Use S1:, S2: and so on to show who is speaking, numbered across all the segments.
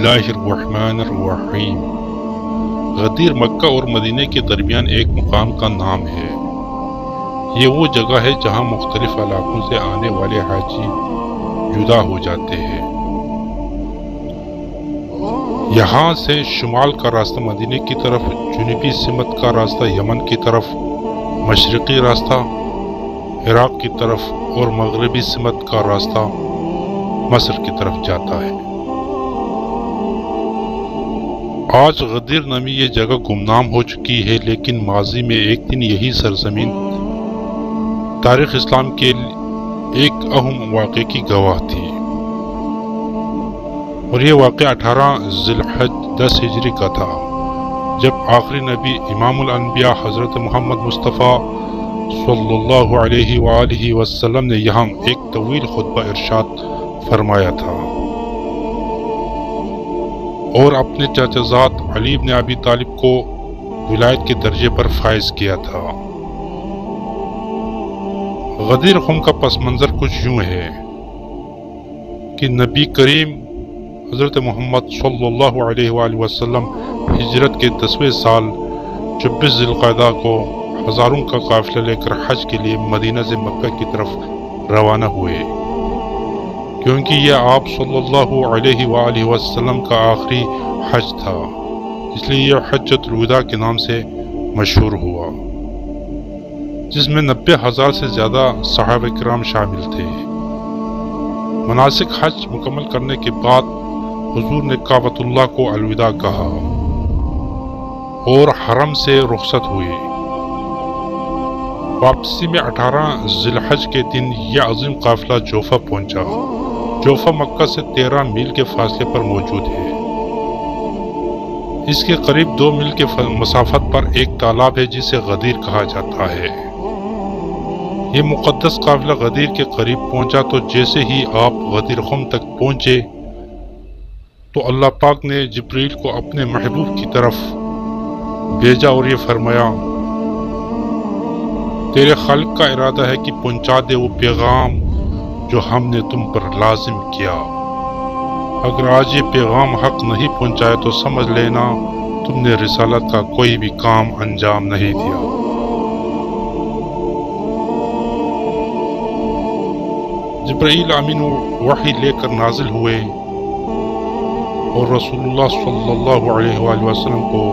S1: اللہ الرحمن الرحیم۔ غدیر مکہ اور مدینہ کے درمیان ایک مقام کا نام ہے۔ یہ وہ جگہ ہے جہاں مختلف علاقوں سے آنے والے حاجی جدا ہو جاتے ہیں۔ یہاں سے شمال کا راستہ مدینہ کی طرف، جنوبی سمت کا راستہ یمن کی طرف، مشرقی راستہ عراق کی طرف اور مغربی سمت کا راستہ مصر کی طرف جاتا ہے۔ آج غدیر نامی یہ جگہ گمنام ہو چکی ہے، لیکن ماضی میں ایک دن یہی سرزمین تاریخ اسلام کے ایک اہم واقعے کی گواہ تھی، اور یہ واقعہ 18 ذی الحج 10 ہجری کا تھا، جب آخری نبی امام الانبیاء حضرت محمد مصطفیٰ صلی اللہ علیہ وآلہ وسلم نے یہاں ایک طویل خطبہ ارشاد فرمایا تھا اور اپنے چچا زاد علی بن ابی طالب کو ولایت کے درجے پر فائز کیا تھا۔ غدیر خم کا پس منظر کچھ یوں ہے کہ نبی کریم حضرت محمد صلی اللہ علیہ وآلہ وسلم ہجرت کے 10ویں سال 26 ذی القعدہ کو ہزاروں کا قافلہ لے کر حج کے لیے مدینہ سے مکہ کی طرف روانہ ہوئے، کیونکہ یہ آپ صلی اللہ علیہ وآلہ وسلم کا آخری حج تھا، اس لیے یہ حجۃ الوداع کے نام سے مشہور ہوا، جس میں 90,000 سے زیادہ صحابہ کرام شامل تھے۔ مناسک حج مکمل کرنے کے بعد حضور نے کعبۃ اللہ کو الوداع کہا اور حرم سے رخصت ہوئے۔ واپسی میں 18 ذی الحج کے دن یہ عظیم قافلہ جوفہ پہنچا۔ جوفہ مکہ سے 13 میل کے فاصلے پر موجود ہے۔ اس کے قریب 2 میل کے مسافت پر ایک تالاب ہے جسے غدیر کہا جاتا ہے۔ یہ مقدس قافلہ غدیر کے قریب پہنچا تو جیسے ہی آپ غدیر خم تک پہنچے تو اللہ پاک نے جبریل کو اپنے محبوب کی طرف بھیجا اور یہ فرمایا، تیرے خالق کا ارادہ ہے کہ پہنچا دے وہ پیغام جو ہم نے تم پر لازم کیا۔ اگر آج یہ پیغام حق نہیں پہنچایا تو سمجھ لینا تم نے رسالت کا کوئی بھی کام انجام نہیں دیا۔ جبرائیل امین وحی لے کر نازل ہوئے اور رسول اللہ صلی اللہ علیہ وآلہ وسلم کو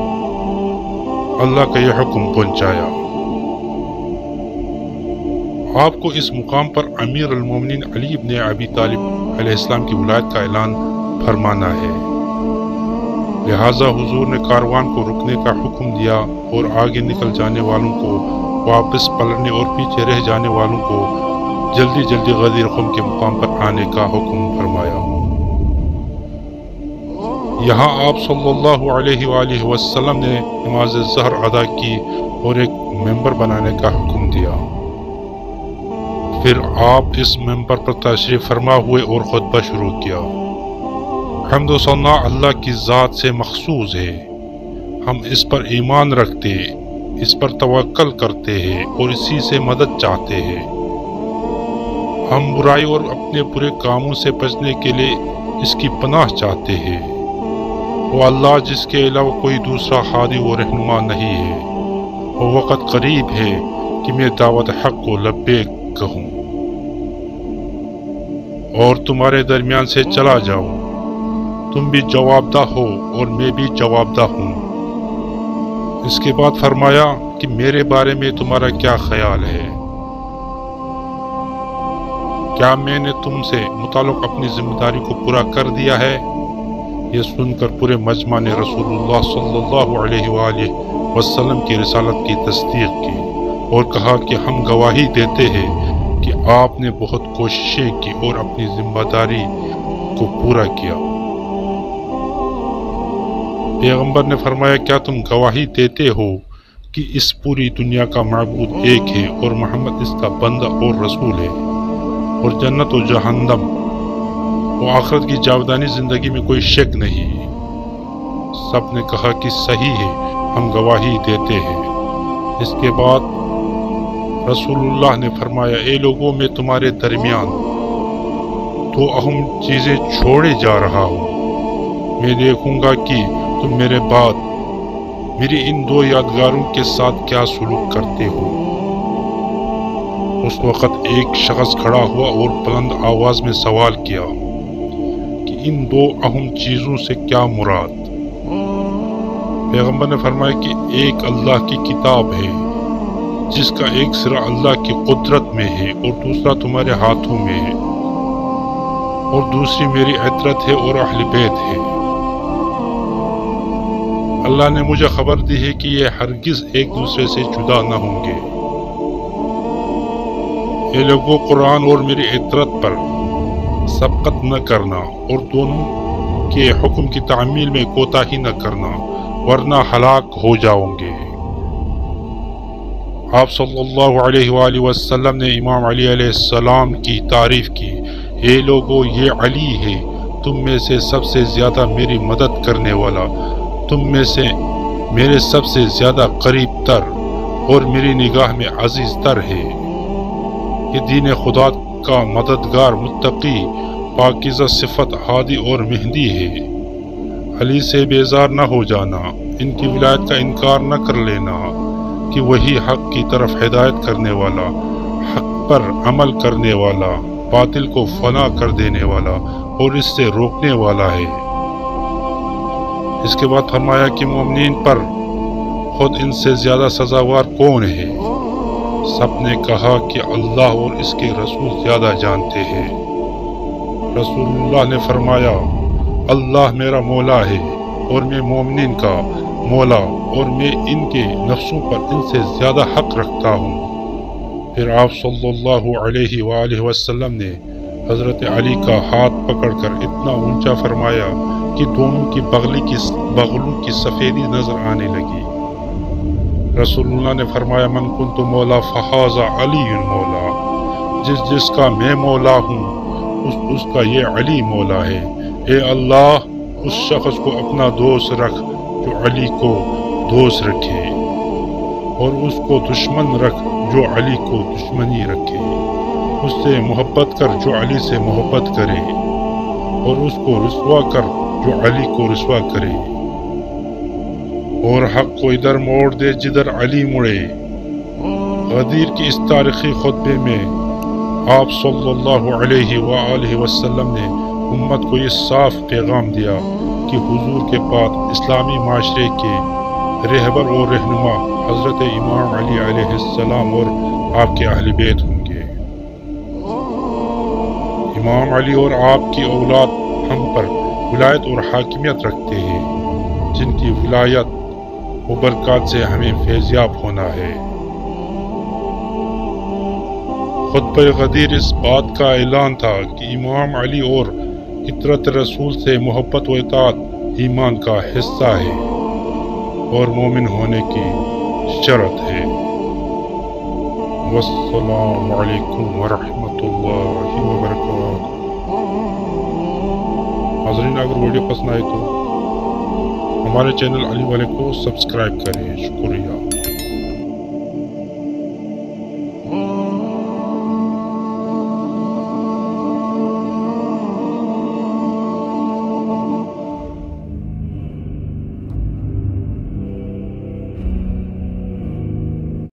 S1: اللہ کا یہ حکم پہنچایا۔ آپ کو اس مقام پر امیر المومنین علی بن ابی طالب علیہ السلام کی ولایت کا اعلان فرمانا ہے، لہٰذا حضور نے کاروان کو رکنے کا حکم دیا اور آگے نکل جانے والوں کو واپس پلٹنے اور پیچھے رہ جانے والوں کو جلدی جلدی غدیر خم کے مقام پر آنے کا حکم فرمایا۔ یہاں آپ صلی اللہ علیہ وآلہ وسلم نے نماز ظہر ادا کی اور ایک ممبر بنانے کا حکم دیا۔ پھر آپ اس ممبر پر تشریف فرما ہوئے اور خطبہ شروع کیا۔ حمد و ثنا اللہ کی ذات سے مخصوص ہے، ہم اس پر ایمان رکھتے، اس پر توکل کرتے ہیں اور اسی سے مدد چاہتے ہیں۔ ہم برائی اور اپنے برے کاموں سے بچنے کے لیے اس کی پناہ چاہتے ہیں۔ وہ اللہ جس کے علاوہ کوئی دوسرا ہادی و رہنما نہیں ہے، وہ وقت قریب ہے کہ میں دعوت حق کو لبیک کہوں اور تمہارے درمیان سے چلا جاؤں۔ تم بھی جواب دہ ہو اور میں بھی جواب دہ ہوں۔ اس کے بعد فرمایا کہ میرے بارے میں تمہارا کیا خیال ہے؟ کیا میں نے تم سے متعلق اپنی ذمہ داری کو پورا کر دیا ہے؟ یہ سن کر پورے مجمع نے رسول اللہ صلی اللہ علیہ وآلہ وسلم کی رسالت کی تصدیق کی اور کہا کہ ہم گواہی دیتے ہیں کہ آپ نے بہت کوششیں کی اور اپنی ذمہ داری کو پورا کیا۔ پیغمبر نے فرمایا، کیا تم گواہی دیتے ہو کہ اس پوری دنیا کا معبود ایک ہے اور محمد اس کا بندہ اور رسول ہے، اور جنت و جہنم و آخرت کی جاودانی زندگی میں کوئی شک نہیں؟ سب نے کہا کہ صحیح ہے، ہم گواہی دیتے ہیں۔ اس کے بعد رسول اللہ نے فرمایا، اے لوگوں، میں تمہارے درمیان 2 اہم چیزیں چھوڑے جا رہا ہوں، میں دیکھوں گا کہ تم میرے بعد میری ان دو یادگاروں کے ساتھ کیا سلوک کرتے ہو۔ اس وقت ایک شخص کھڑا ہوا اور بلند آواز میں سوال کیا کہ ان دو اہم چیزوں سے کیا مراد؟ پیغمبر نے فرمایا کہ ایک اللہ کی کتاب ہے جس کا ایک سرا اللہ کی قدرت میں ہے اور دوسرا تمہارے ہاتھوں میں ہے، اور دوسری میری عطرت ہے اور اہل بیت ہے۔ اللہ نے مجھے خبر دی ہے کہ یہ ہرگز ایک دوسرے سے جدا نہ ہوں گے۔ اے لوگوں، قرآن اور میری عطرت پر سبقت نہ کرنا اور دونوں کے حکم کی تعمیل میں کوتاہی نہ کرنا، ورنہ ہلاک ہو جاؤں گے۔ آپ صلی اللہ علیہ وآلہ وسلم نے امام علی علیہ السلام کی تعریف کی، اے لوگو، یہ علی ہے تم میں سے سب سے زیادہ میری مدد کرنے والا، تم میں سے میرے سب سے زیادہ قریب تر اور میری نگاہ میں عزیز تر ہے۔ یہ دین خدا کا مددگار، متقی، پاکیزہ صفت، ہادی اور مہدی ہے۔ علی سے بیزار نہ ہو جانا، ان کی ولایت کا انکار نہ کر لینا کہ وہی حق کی طرف ہدایت کرنے والا، حق پر عمل کرنے والا، باطل کو فنا کر دینے والا اور اس سے روکنے والا ہے۔ اس کے بعد فرمایا کہ مومنین پر خود ان سے زیادہ سزاوار کون ہے؟ سب نے کہا کہ اللہ اور اس کے رسول زیادہ جانتے ہیں۔ رسول اللہ نے فرمایا، اللہ میرا مولا ہے اور میں مومنین کا مولا، اور میں ان کے نفسوں پر ان سے زیادہ حق رکھتا ہوں۔ پھر آپ صلی اللہ علیہ وآلہ وسلم نے حضرت علی کا ہاتھ پکڑ کر اتنا اونچا فرمایا کہ دونوں کی بغلوں کی سفیدی نظر آنے لگی۔ رسول اللہ نے فرمایا، من کنت مولا فہذا علی مولا، جس کا میں مولا ہوں اس کا یہ علی مولا ہے۔ اے اللہ، اس شخص کو اپنا دوست رکھ جو علی کو دوست رکھے، اور اس کو دشمن رکھ جو علی کو دشمنی رکھے۔ اس سے محبت کر جو علی سے محبت کرے، اور اس کو رسوا کر جو علی کو رسوا کرے، اور حق کو ادھر موڑ دے جدھر علی مڑے۔ غدیر کی اس تاریخی خطبے میں آپ صلی اللہ علیہ وآلہ وسلم نے امت کو یہ صاف پیغام دیا کہ حضور کے بعد اسلامی معاشرے کے رہبر اور رہنما حضرت امام علی علیہ السلام اور آپ کے اہل بیت ہوں گے۔ امام علی اور آپ کی اولاد ہم پر ولایت اور حاکمیت رکھتے ہیں، جن کی ولایت و برکات سے ہمیں فیضیاب ہونا ہے۔ خطبہ غدیر اس بات کا اعلان تھا کہ امام علی اور عطرت رسول سے محبت و اطاعت ایمان کا حصہ ہے اور مومن ہونے کی شرط ہے۔ والسلام علیکم ورحمۃ اللہ وبرکاتہ۔ حاضرین، اگر ویڈیو پسند آئے تو ہمارے چینل علی والے کو سبسکرائب کریں۔ شکریہ۔